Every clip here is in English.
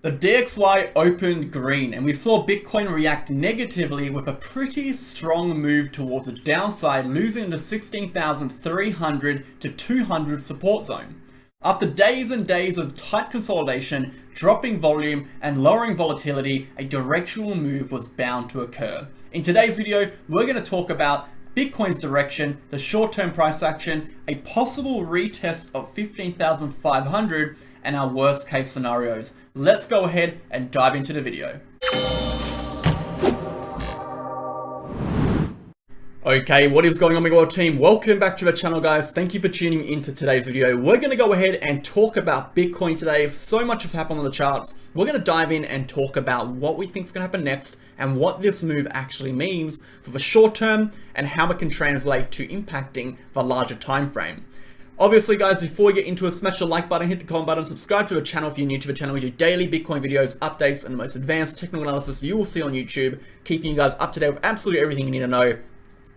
The DXY opened green and we saw Bitcoin react negatively with a pretty strong move towards the downside, losing the 16,300 to 200 support zone. After days and days of tight consolidation, dropping volume and lowering volatility, a directional move was bound to occur. In today's video, we're going to talk about Bitcoin's direction, the short-term price action, a possible retest of 15,500, and our worst case scenarios. Let's go ahead and dive into the video. Okay, what is going on, MegaWhale team? Welcome back to the channel, guys. Thank you for tuning into today's video. We're going to go ahead and talk about Bitcoin today. So much has happened on the charts. We're going to dive in and talk about what we think is going to happen next and what this move actually means for the short term and how it can translate to impacting the larger time frame. Obviously, guys, before we get into it, smash the like button, hit the comment button, subscribe to the channel if you're new to the channel. We do daily Bitcoin videos, updates, and the most advanced technical analysis you will see on YouTube, keeping you guys up to date with absolutely everything you need to know.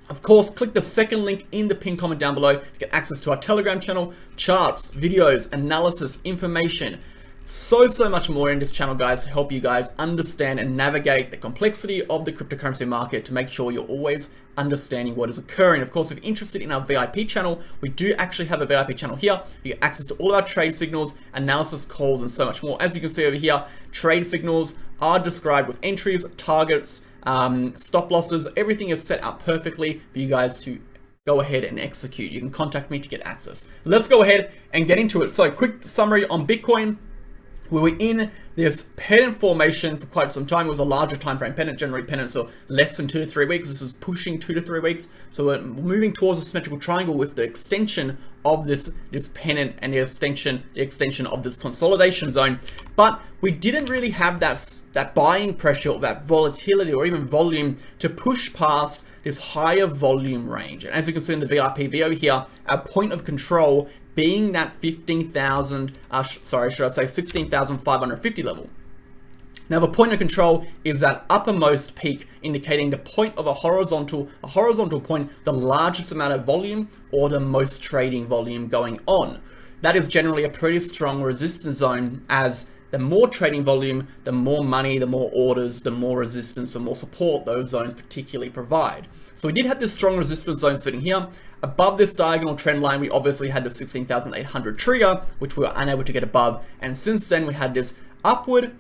Of course, click the second link in the pinned comment down below to get access to our Telegram channel, charts, videos, analysis, information, so much more in this channel, guys, to help you guys understand and navigate the complexity of the cryptocurrency market to make sure you're always understanding what is occurring. Of course, if you're interested in our VIP channel, we do actually have a VIP channel here. You get access to all of our trade signals, analysis calls, and so much more. As you can see over here, trade signals are described with entries, targets, stop losses. Everything is set up perfectly for you guys to go ahead and execute. You can contact me to get access. Let's go ahead and get into it. So, quick summary on Bitcoin. We were in this pennant formation for quite some time. It was a larger time frame pennant, generally pennant, so less than 2 to 3 weeks. This was pushing 2 to 3 weeks. So we're moving towards a symmetrical triangle with the extension of this pennant and the extension of this consolidation zone. But we didn't really have that buying pressure or that volatility or even volume to push past this higher volume range. And as you can see in the VIP view here, our point of control being that 16,550 level. Now the point of control is that uppermost peak, indicating the point of a horizontal point, the largest amount of volume or the most trading volume going on. That is generally a pretty strong resistance zone, as the more trading volume, the more money, the more orders, the more resistance, the more support those zones particularly provide. So we did have this strong resistance zone sitting here. Above this diagonal trend line, we obviously had the 16,800 trigger, which we were unable to get above. And since then, we had this upward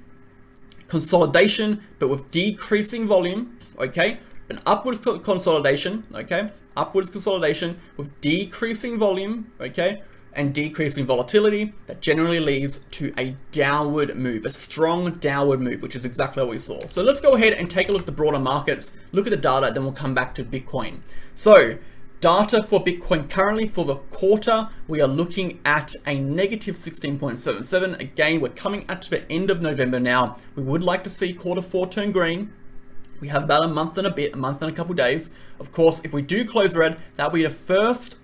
consolidation, but with decreasing volume, okay? An upwards consolidation, okay? Upwards consolidation with decreasing volume, okay? And decreasing volatility that generally leads to a downward move, a strong downward move, which is exactly what we saw. So let's go ahead and take a look at the broader markets, look at the data, then we'll come back to Bitcoin. So data for Bitcoin currently for the quarter, we are looking at a negative 16.77. Again, we're coming at the end of November now. We would like to see quarter 4 turn green. We have about a month and a couple days. Of course, if we do close red, that'll be the first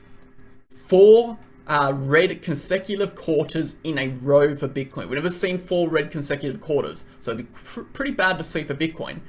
4 red consecutive quarters in a row for Bitcoin. We've never seen 4 red consecutive quarters, so it'd be pretty bad to see for Bitcoin.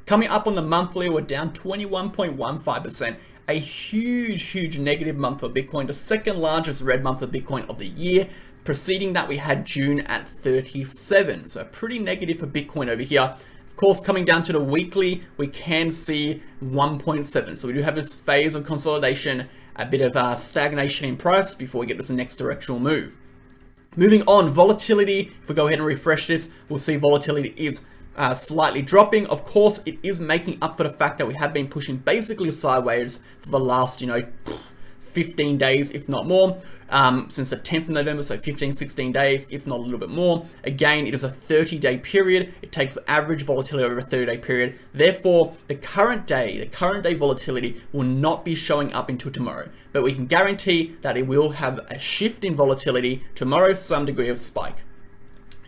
Coming up on the monthly, we're down 21.15%. A huge negative month for Bitcoin, the second largest red month of Bitcoin of the year. Preceding that, we had June at 37, so pretty negative for Bitcoin over here. Of course, coming down to the weekly, we can see 1.7. So we do have this phase of consolidation, a bit of stagnation in price before we get to the next directional move. Moving on, volatility. If we go ahead and refresh this, we'll see volatility is slightly dropping. Of course, it is making up for the fact that we have been pushing basically sideways for the last, 15 days, if not more, since the 10th of November, so 16 days, if not a little bit more. Again, it is a 30-day period. It takes average volatility over a 30-day period. Therefore, the current day volatility will not be showing up until tomorrow, but we can guarantee that it will have a shift in volatility tomorrow, some degree of spike.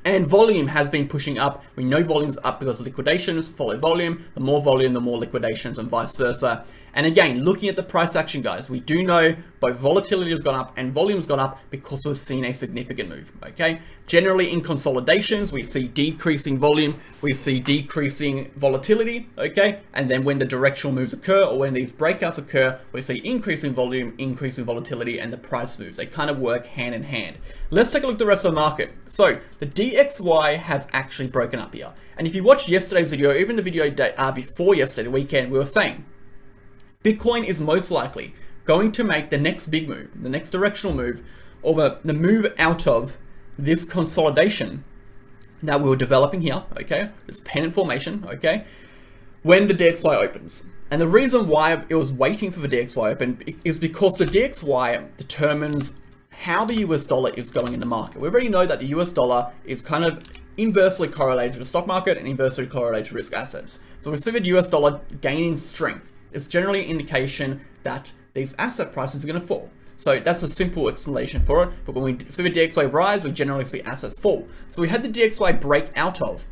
And volume has been pushing up. We know volume's up because liquidations follow volume. The more volume, the more liquidations, and vice versa. And again, looking at the price action, guys, we do know both volatility has gone up and volume's gone up because we've seen a significant move, okay? Generally in consolidations, we see decreasing volume, we see decreasing volatility, okay? And then when the directional moves occur or when these breakouts occur, we see increasing volume, increasing volatility, and the price moves. They kind of work hand in hand. Let's take a look at the rest of the market. So the DXY has actually broken up here. And if you watched yesterday's video, even the video before yesterday, the weekend, we were saying Bitcoin is most likely going to make the next big move, the next directional move, or the move out of this consolidation that we were developing here, okay? This pennant formation, okay? When the DXY opens. And the reason why it was waiting for the DXY open is because the DXY determines how the US dollar is going in the market. We already know that the US dollar is kind of inversely correlated to the stock market and inversely correlated to risk assets. So we see the US dollar gaining strength. It's generally an indication that these asset prices are going to fall. So that's a simple explanation for it. But when we see the DXY rise, we generally see assets fall. So we had the DXY break out of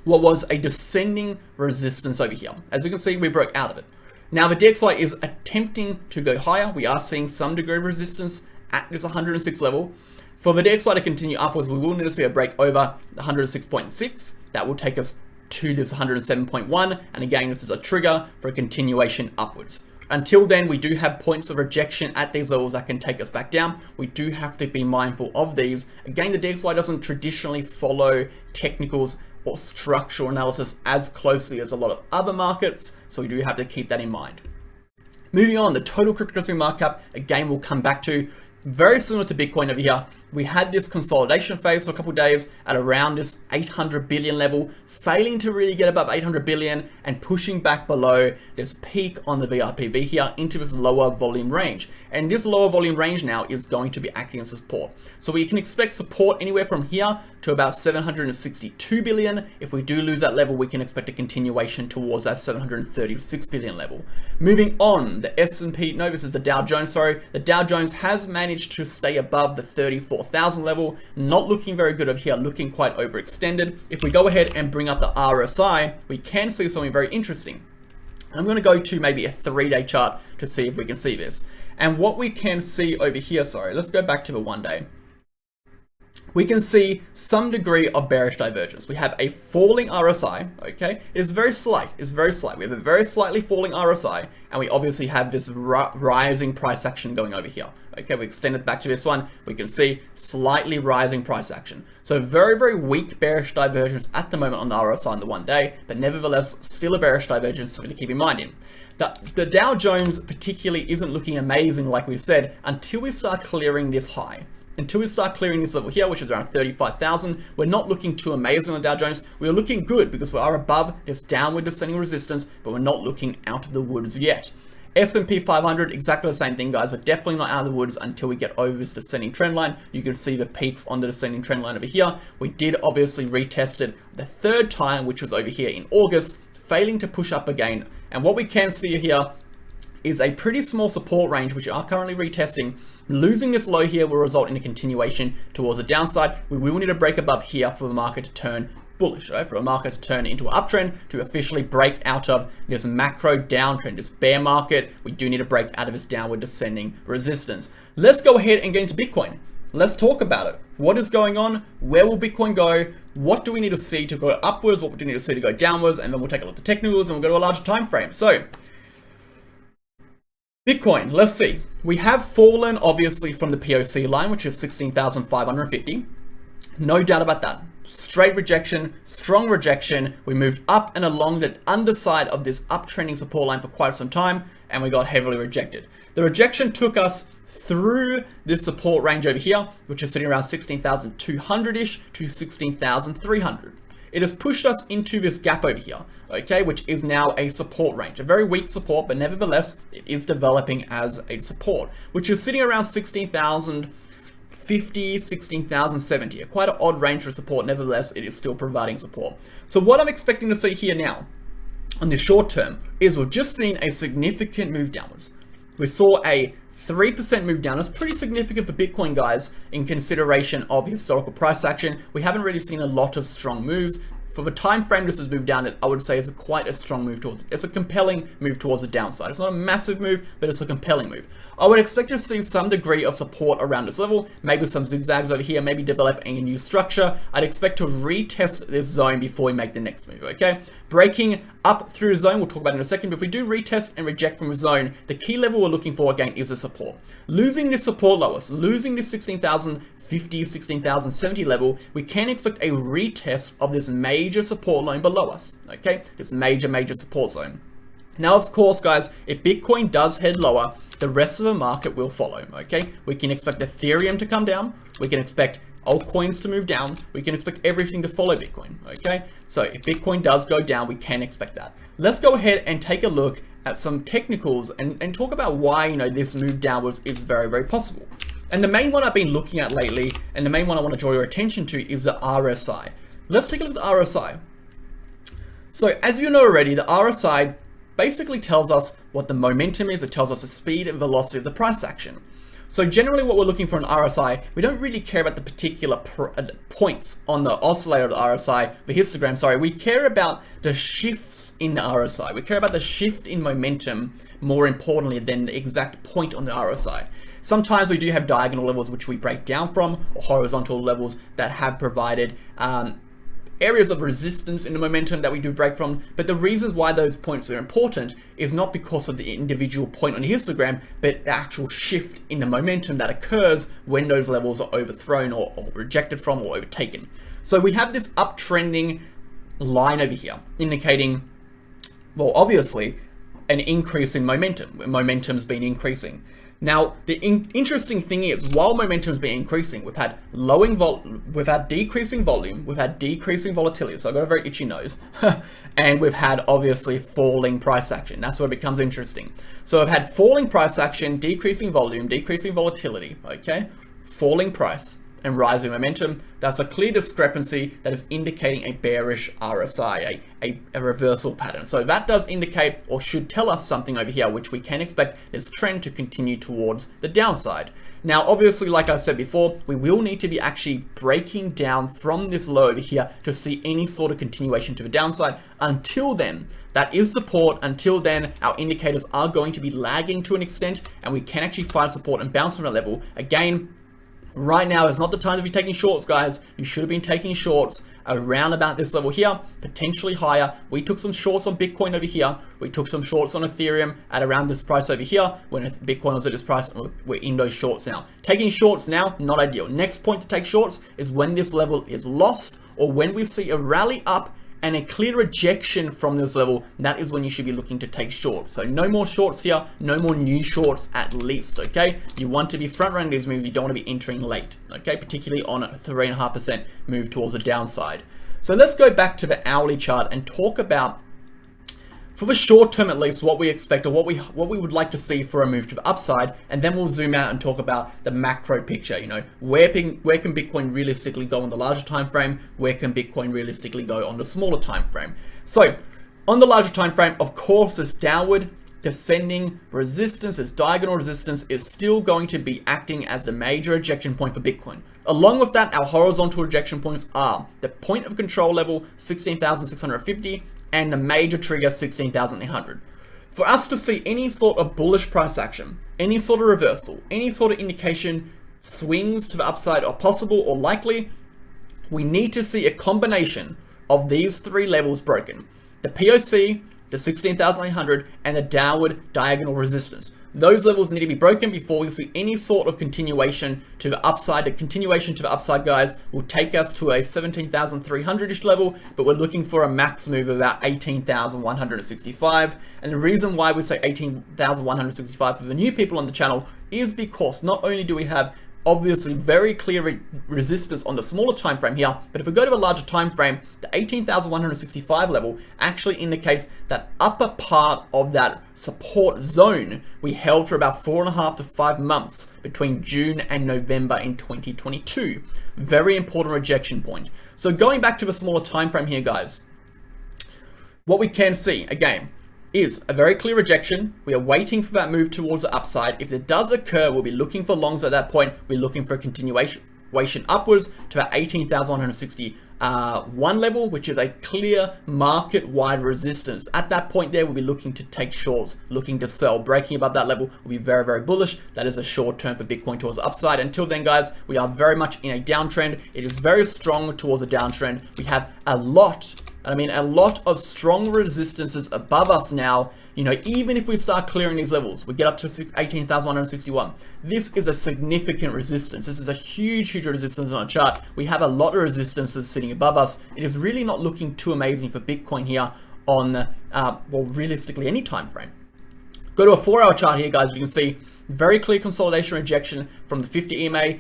what was a descending resistance over here. As you can see, we broke out of it. Now the DXY is attempting to go higher. We are seeing some degree of resistance at this 106 level. For the DXY to continue upwards, we will need to see a break over the 106.6. That will take us to this 107.1. And again, this is a trigger for a continuation upwards. Until then, we do have points of rejection at these levels that can take us back down. We do have to be mindful of these. Again, the DXY doesn't traditionally follow technicals or structural analysis as closely as a lot of other markets, so we do have to keep that in mind. Moving on, the total cryptocurrency market cap, again, we'll come back to. Very similar to Bitcoin over here. We had this consolidation phase for a couple of days at around this 800 billion level, failing to really get above 800 billion and pushing back below this peak on the VRPV here into this lower volume range. And this lower volume range now is going to be acting as support. So we can expect support anywhere from here to about 762 billion. If we do lose that level, we can expect a continuation towards that 736 billion level. Moving on, the S&P, no, this is the Dow Jones, sorry. The Dow Jones has managed to stay above the 34,000 level, not looking very good over here, looking quite overextended. If we go ahead and bring up the RSI, we can see something very interesting. I'm going to go to maybe a 3-day chart to see if we can see this. And what we can see over here, sorry, let's go back to the 1 day. We can see some degree of bearish divergence. We have a falling RSI, okay? It is very slight, it's very slight. We have a very slightly falling RSI, and we obviously have this rising price action going over here. Okay, we extend it back to this one. We can see slightly rising price action. So very, very weak bearish divergence at the moment on the RSI on the 1 day, but nevertheless, still a bearish divergence, something to keep in mind in. The Dow Jones particularly isn't looking amazing, like we said, until we start clearing this high. Until we start clearing this level here, which is around 35,000, we're not looking too amazing on the Dow Jones. We're looking good because we are above this downward descending resistance, but we're not looking out of the woods yet. S&P 500, exactly the same thing, guys. We're definitely not out of the woods until we get over this descending trend line. You can see the peaks on the descending trend line over here. We did obviously retest it the 3rd time, which was over here in August, failing to push up again. And what we can see here is a pretty small support range, which we are currently retesting. Losing this low here will result in a continuation towards the downside. We will need to break above here for the market to turn bullish, right? For a market to turn into an uptrend, to officially break out of this macro downtrend, this bear market. We do need to break out of this downward descending resistance. Let's go ahead and get into Bitcoin. Let's talk about it. What is going on? Where will Bitcoin go? What do we need to see to go upwards? What do we need to see to go downwards? And then we'll take a look at the technicals and we'll go to a larger time frame. So Bitcoin, let's see. We have fallen obviously from the POC line, which is 16,550. No doubt about that. Straight rejection, strong rejection. We moved up and along the underside of this uptrending support line for quite some time, and we got heavily rejected. The rejection took us through this support range over here, which is sitting around 16,200-ish to 16,300. It has pushed us into this gap over here, okay, which is now a support range. A very weak support, but nevertheless, it is developing as a support, which is sitting around 16,050, 16,070. Quite an odd range for support. Nevertheless, it is still providing support. So what I'm expecting to see here now, on the short term, is we've just seen a significant move downwards. We saw a 3% move down. It's pretty significant for Bitcoin, guys, in consideration of historical price action. We haven't really seen a lot of strong moves. for the time frame this has moved down, I would say is quite a strong move towards it. It's a compelling move towards the downside. It's not a massive move, but it's a compelling move. I would expect to see some degree of support around this level, maybe some zigzags over here, maybe developing a new structure. I'd expect to retest this zone before we make the next move, okay? Breaking up through the zone, we'll talk about it in a second, but if we do retest and reject from a zone, the key level we're looking for again is a support. Losing this support lowest, losing this 16,050, 16,070 level, we can expect a retest of this major support line below us, okay? This major support zone. Now, of course, guys, if Bitcoin does head lower, the rest of the market will follow, okay? We can expect Ethereum to come down. We can expect altcoins to move down. We can expect everything to follow Bitcoin, okay? So if Bitcoin does go down, we can expect that. Let's go ahead and take a look at some technicals and talk about why, you know, this move downwards is very, very possible. And the main one I've been looking at lately, and the main one I want to draw your attention to, is the RSI. Let's take a look at the RSI. So as you know already, the RSI basically tells us what the momentum is. It tells us the speed and velocity of the price action. So generally what we're looking for in RSI, we don't really care about the particular points on the oscillator of the RSI, the histogram, sorry. We care about the shifts in the RSI. We care about the shift in momentum more importantly than the exact point on the RSI. Sometimes we do have diagonal levels which we break down from, or horizontal levels that have provided areas of resistance in the momentum that we do break from, but the reasons why those points are important is not because of the individual point on the histogram, but the actual shift in the momentum that occurs when those levels are overthrown or rejected from or overtaken. So we have this uptrending line over here indicating, well, obviously an increase in momentum. Momentum's been increasing. Now, the interesting thing is, while momentum's been increasing, we've had decreasing volume, we've had decreasing volatility, so I've got a very itchy nose, and we've had obviously falling price action. That's where it becomes interesting. So I've had falling price action, decreasing volume, decreasing volatility, okay? Falling price and rising momentum. That's a clear discrepancy that is indicating a bearish RSI, a reversal pattern. So that does indicate, or should tell us something over here, which we can expect this trend to continue towards the downside. Now, obviously, like I said before, we will need to be actually breaking down from this low over here to see any sort of continuation to the downside. Until then, that is support. Until then, our indicators are going to be lagging to an extent, and we can actually find support and bounce from that level. Again, right now is not the time to be taking shorts, guys. You should have been taking shorts around about this level here, potentially higher. We took some shorts on Bitcoin over here. We took some shorts on Ethereum at around this price over here when Bitcoin was at this price, and we're in those shorts now. Taking shorts now, not ideal. Next point to take shorts is when this level is lost, or when we see a rally up and a clear rejection from this level. That is when you should be looking to take shorts. So no more shorts here, no more new shorts at least, okay? You want to be front running these moves, you don't want to be entering late, okay? Particularly on a 3.5% move towards the downside. So let's go back to the hourly chart and talk about, for the short term at least, what we expect, or what we would like to see for a move to the upside, and then we'll zoom out and talk about the macro picture. You know, where can Bitcoin realistically go on the larger time frame? Where can Bitcoin realistically go on the smaller time frame? So on the larger time frame, of course, this downward descending resistance, this diagonal resistance, is still going to be acting as the major ejection point for Bitcoin. Along with that, our horizontal ejection points are the point of control level 16,650 and the major trigger 16,800. For us to see any sort of bullish price action, any sort of reversal, any sort of indication swings to the upside are possible or likely, we need to see a combination of these three levels broken: the POC, the 16,800, and the downward diagonal resistance. Those levels need to be broken before we see any sort of continuation to the upside. The continuation to the upside, guys, will take us to a 17,300-ish level, but we're looking for a max move of about 18,165. And the reason why we say 18,165 for the new people on the channel is because not only do we have obviously very clear resistance on the smaller time frame here, but if we go to a larger time frame, the 18,165 level actually indicates that upper part of that support zone we held for about 4.5 to 5 months between June and November in 2022. Very important rejection point. So going back to the smaller time frame here, guys, what we can see again is a very clear rejection. We are waiting for that move towards the upside. If it does occur, we'll be looking for longs at that point. We're looking for a continuation upwards to about 18,160 one level, which is a clear market-wide resistance. At that point there, we'll be looking to take shorts, looking to sell. Breaking above that level will be very, very bullish. That is a short term for Bitcoin towards the upside. Until then, guys, we are very much in a downtrend. It is very strong towards a downtrend. We have a lot of strong resistances above us now. You know, even if we start clearing these levels, we get up to 18,161. This is a significant resistance. This is a huge, huge resistance on a chart. We have a lot of resistances sitting above us. It is really not looking too amazing for Bitcoin here on, well, realistically any time frame. Go to a 4-hour chart here, guys. You can see very clear consolidation rejection from the 50 EMA,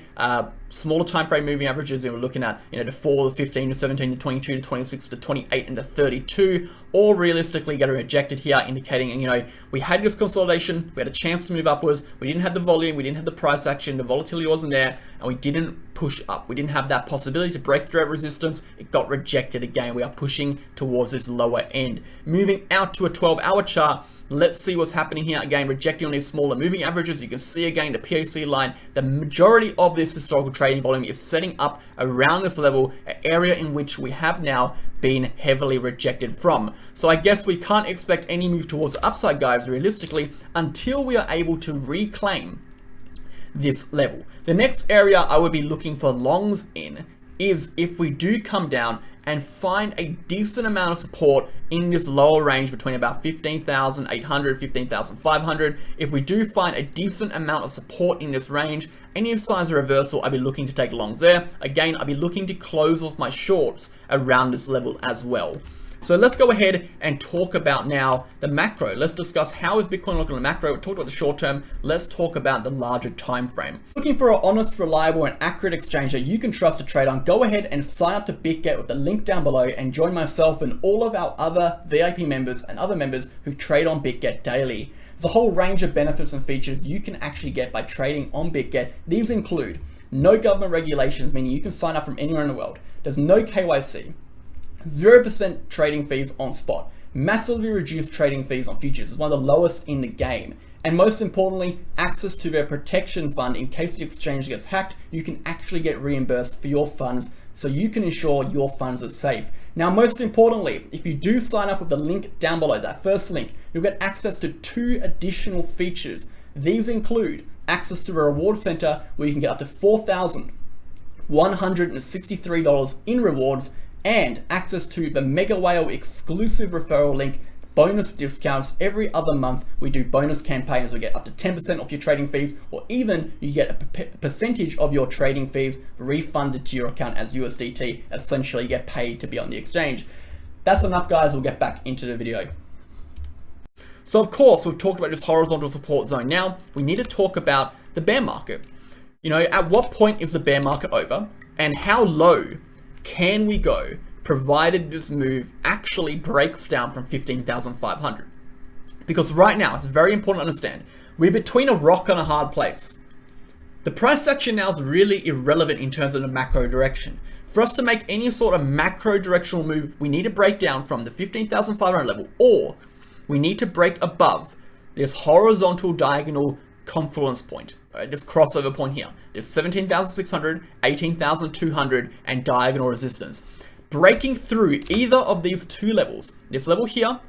smaller time frame moving averages. We're looking at, you know, the 4, the 15, the 17, the 22, the 26, the 28, and the 32, all realistically getting rejected here, indicating, you know, we had this consolidation, we had a chance to move upwards, we didn't have the volume, we didn't have the price action, the volatility wasn't there, and we didn't push up. We didn't have that possibility to break through that resistance. It got rejected again. We are pushing towards this lower end. Moving out to a 12-hour chart, let's see what's happening here. Again, rejecting on these smaller moving averages. You can see again the POC line. The majority of this historical trading volume is setting up around this level, an area in which we have now been heavily rejected from. So I guess we can't expect any move towards the upside, guys, realistically, until we are able to reclaim this level. The next area I would be looking for longs in is if we do come down and find a decent amount of support in this lower range between about 15,800, 15,500. If we do find a decent amount of support in this range, any signs of reversal, I'll be looking to take longs there. Again, I'll be looking to close off my shorts around this level as well. So let's go ahead and talk about now the macro. Let's discuss how is Bitcoin looking at the macro. We talked about the short term. Let's talk about the larger time frame. Looking for an honest, reliable, and accurate exchange that you can trust to trade on, go ahead and sign up to Bitget with the link down below and join myself and all of our other VIP members and other members who trade on Bitget daily. There's a whole range of benefits and features you can actually get by trading on Bitget. These include no government regulations, meaning you can sign up from anywhere in the world. There's no KYC. 0% trading fees on spot, massively reduced trading fees on futures. It's one of the lowest in the game. And most importantly, access to their protection fund. In case the exchange gets hacked, you can actually get reimbursed for your funds, so you can ensure your funds are safe. Now, most importantly, if you do sign up with the link down below, that first link, you'll get access to 2 additional features. These include access to a reward center where you can get up to $4,163 in rewards, and access to the MegaWhale exclusive referral link, bonus discounts. Every other month we do bonus campaigns. We get up to 10% off your trading fees, or even you get a percentage of your trading fees refunded to your account as USDT. Essentially, you get paid to be on the exchange. That's enough, guys. We'll get back into the video. So of course, we've talked about this horizontal support zone. Now we need to talk about the bear market. You know, at what point is the bear market over, and how low can we go provided this move actually breaks down from 15,500? Because right now, it's very important to understand, we're between a rock and a hard place. The price action now is really irrelevant in terms of the macro direction. For us to make any sort of macro directional move, we need to break down from the 15,500 level, or we need to break above this horizontal diagonal confluence point. Right, this crossover point here. There's 17,600, 18,200, and diagonal resistance. Breaking through either of these 2 levels, this level here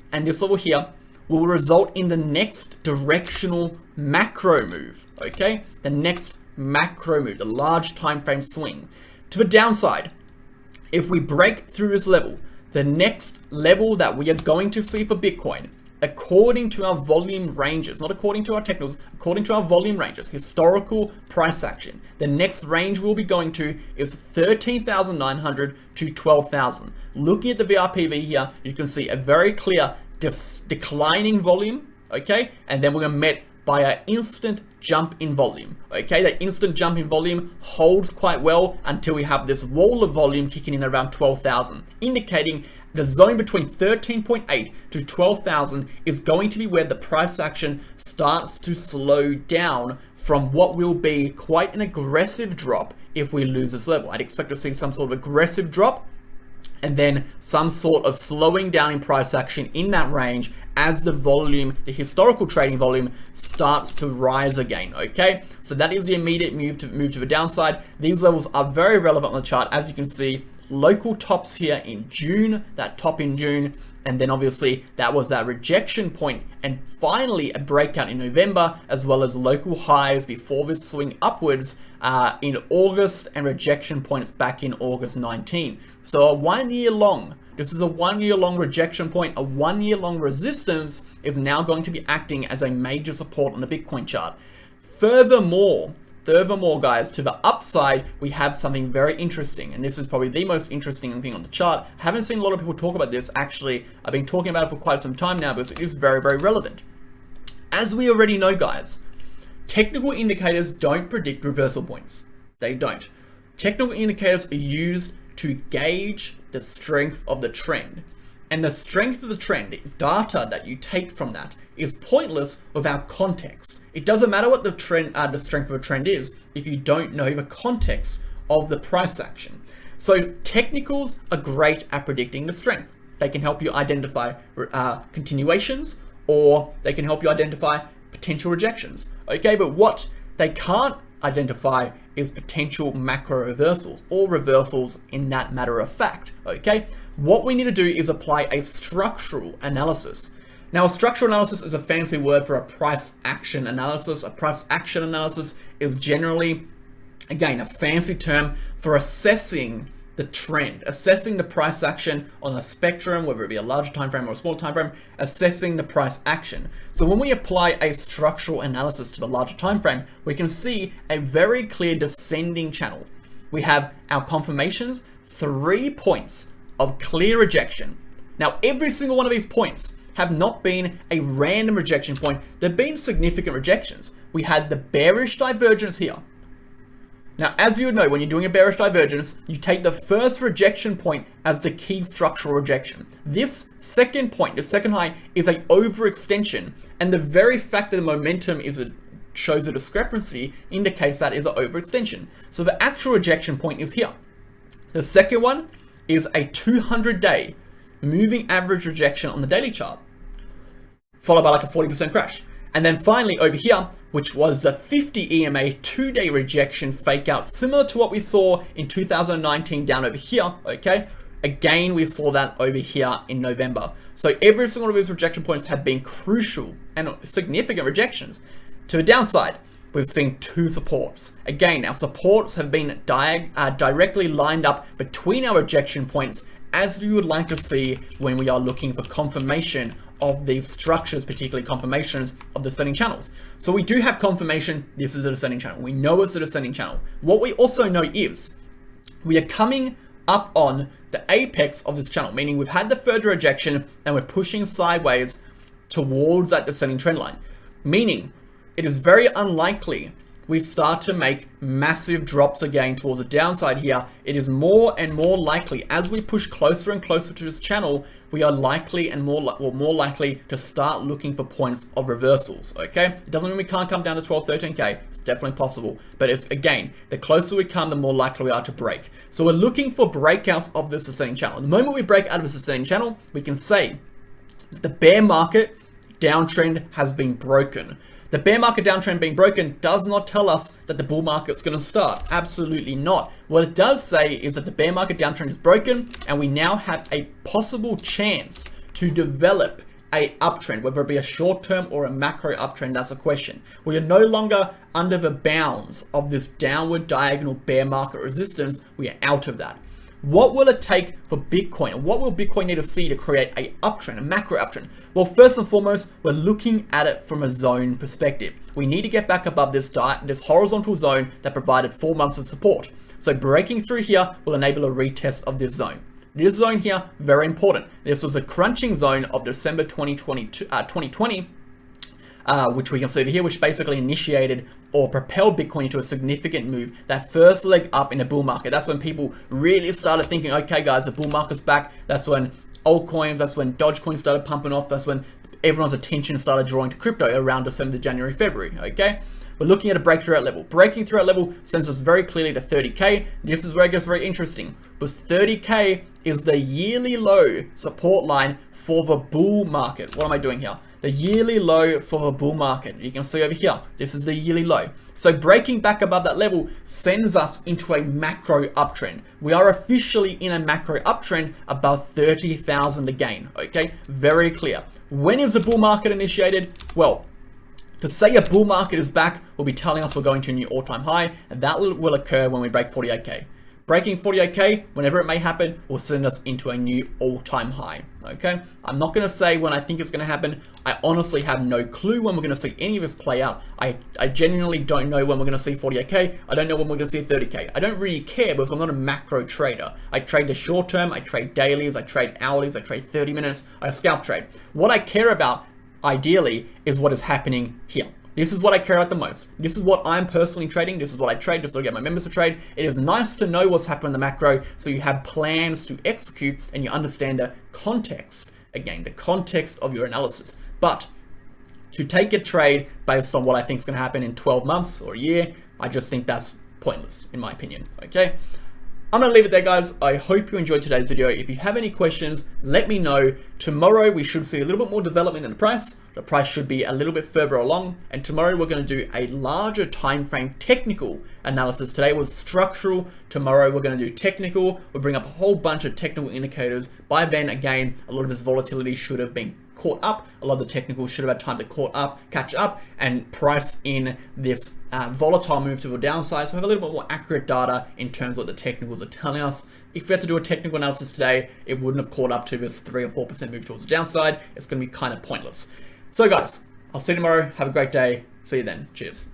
and this level here, will result in the next directional macro move. Okay, the next macro move, the large time frame swing. To the downside, if we break through this level, the next level that we are going to see for Bitcoin, according to our volume ranges, not according to our technicals, according to our volume ranges, historical price action, the next range we'll be going to is 13,900 to 12,000. Looking at the VRPV here, you can see a very clear declining volume, okay? And then we're gonna met by an instant jump in volume, okay? That instant jump in volume holds quite well until we have this wall of volume kicking in around 12,000, indicating the zone between 13.8 to 12,000 is going to be where the price action starts to slow down from what will be quite an aggressive drop if we lose this level. I'd expect to see some sort of aggressive drop and then some sort of slowing down in price action in that range as the volume, the historical trading volume, starts to rise again, okay? So that is the immediate move to the downside. These levels are very relevant on the chart. As you can see, local tops here in June, that top in June, and then obviously that was that rejection point, and finally a breakout in November, as well as local highs before this swing upwards in August, and rejection points back in August 19. So a 1 year long, this is a 1 year long rejection point, a 1 year long resistance is now going to be acting as a major support on the Bitcoin chart. Furthermore, guys, to the upside, we have something very interesting, and this is probably the most interesting thing on the chart. I haven't seen a lot of people talk about this. Actually, I've been talking about it for quite some time now because it is very, very relevant. As we already know, guys, technical indicators don't predict reversal points. They don't. Technical indicators are used to gauge the strength of the trend. And the strength of the trend, data that you take from that, is pointless without context. It doesn't matter what the trend, the strength of a trend is, if you don't know the context of the price action. So technicals are great at predicting the strength. They can help you identify continuations, or they can help you identify potential rejections. Okay, but what they can't identify is potential macro reversals, or reversals in that matter of fact. Okay, what we need to do is apply a structural analysis. Now, a structural analysis is a fancy word for a price action analysis. A price action analysis is generally, again, a fancy term for assessing the trend, assessing the price action on a spectrum, whether it be a larger time frame or a small time frame, assessing the price action. So when we apply a structural analysis to the larger time frame, we can see a very clear descending channel. We have our confirmations, 3 points of clear rejection. Now, every single one of these points have not been a random rejection point. They've been significant rejections. We had the bearish divergence here. Now, as you would know, when you're doing a bearish divergence, you take the first rejection point as the key structural rejection. This second point, the second high, is an overextension, and the very fact that the momentum shows a discrepancy indicates that is an overextension. So the actual rejection point is here. The second one is a 200-day moving average rejection on the daily chart, followed by like a 40% crash. And then finally over here, which was the 50 EMA 2-day rejection fake out, similar to what we saw in 2019 down over here, okay? Again, we saw that over here in November. So every single one of these rejection points have been crucial and significant rejections. To the downside, we've seen 2 supports. Again, our supports have been directly lined up between our rejection points, as you would like to see when we are looking for confirmation of these structures, particularly confirmations of descending channels. So we do have confirmation, this is a descending channel. We know it's a descending channel. What we also know is we are coming up on the apex of this channel, meaning we've had the further rejection and we're pushing sideways towards that descending trend line, meaning it is very unlikely we start to make massive drops again towards the downside here. It is more and more likely, as we push closer and closer to this channel, we are likely and more likely to start looking for points of reversals, okay? It doesn't mean we can't come down to 12, 13K. It's definitely possible. But it's, again, the closer we come, the more likely we are to break. So we're looking for breakouts of this ascending channel. The moment we break out of this ascending channel, we can say that the bear market downtrend has been broken. The bear market downtrend being broken does not tell us that the bull market's going to start. Absolutely not. What it does say is that the bear market downtrend is broken, and we now have a possible chance to develop a uptrend, whether it be a short-term or a macro uptrend. That's a question. We are no longer under the bounds of this downward diagonal bear market resistance. We are out of that. What will it take for Bitcoin? What will Bitcoin need to see to create a uptrend, a macro uptrend? Well, first and foremost, we're looking at it from a zone perspective. We need to get back above this horizontal zone that provided 4 months of support. So breaking through here will enable a retest of this zone. This zone here, very important. This was a crunching zone of December 2020, which we can see over here, which basically initiated or propelled Bitcoin into a significant move, that first leg up in the bull market. That's when people really started thinking, okay guys, the bull market's back. That's when altcoins, that's when DOWJ started pumping off. That's when everyone's attention started drawing to crypto around December, January, February, okay? We're looking at a breakthrough at level. Breaking through at level sends us very clearly to 30K. This is where it gets very interesting, because 30K is the yearly low support line for the bull market. What am I doing here? the yearly low for the bull market. You can see over here, this is the yearly low. So breaking back above that level sends us into a macro uptrend. We are officially in a macro uptrend above 30,000 again, okay? Very clear. When is the bull market initiated? Well, to say a bull market is back will be telling us we're going to a new all-time high, and that will occur when we break 48k. Breaking 48k, whenever it may happen, will send us into a new all-time high, okay? I'm not going to say when I think it's going to happen. I honestly have no clue when we're going to see any of this play out. I genuinely don't know when we're going to see 48k. I don't know when we're going to see 30k. I don't really care because I'm not a macro trader. I trade the short term, I trade dailies, I trade hourlies, I trade 30 minutes, I scalp trade. What I care about, ideally, is what is happening here. This is what I care about the most. This is what I'm personally trading. This is what I trade just so I get my members to trade. It is nice to know what's happening in the macro so you have plans to execute and you understand the context, again, the context of your analysis. But to take a trade based on what I think is going to happen in 12 months or a year, I just think that's pointless in my opinion, okay? I'm going to leave it there, guys. I hope you enjoyed today's video. If you have any questions, let me know. Tomorrow, we should see a little bit more development in the price. The price should be a little bit further along. And tomorrow, we're going to do a larger time frame technical analysis. Today was structural. Tomorrow, we're going to do technical. We'll bring up a whole bunch of technical indicators. By then, again, a lot of this volatility should have been caught up. A lot of the technicals should have had time to catch up and price in this volatile move to the downside. So we have a little bit more accurate data in terms of what the technicals are telling us. If we had to do a technical analysis today, it wouldn't have caught up to this 3 or 4% move towards the downside. It's going to be kind of pointless. So guys, I'll see you tomorrow. Have a great day. See you then. Cheers.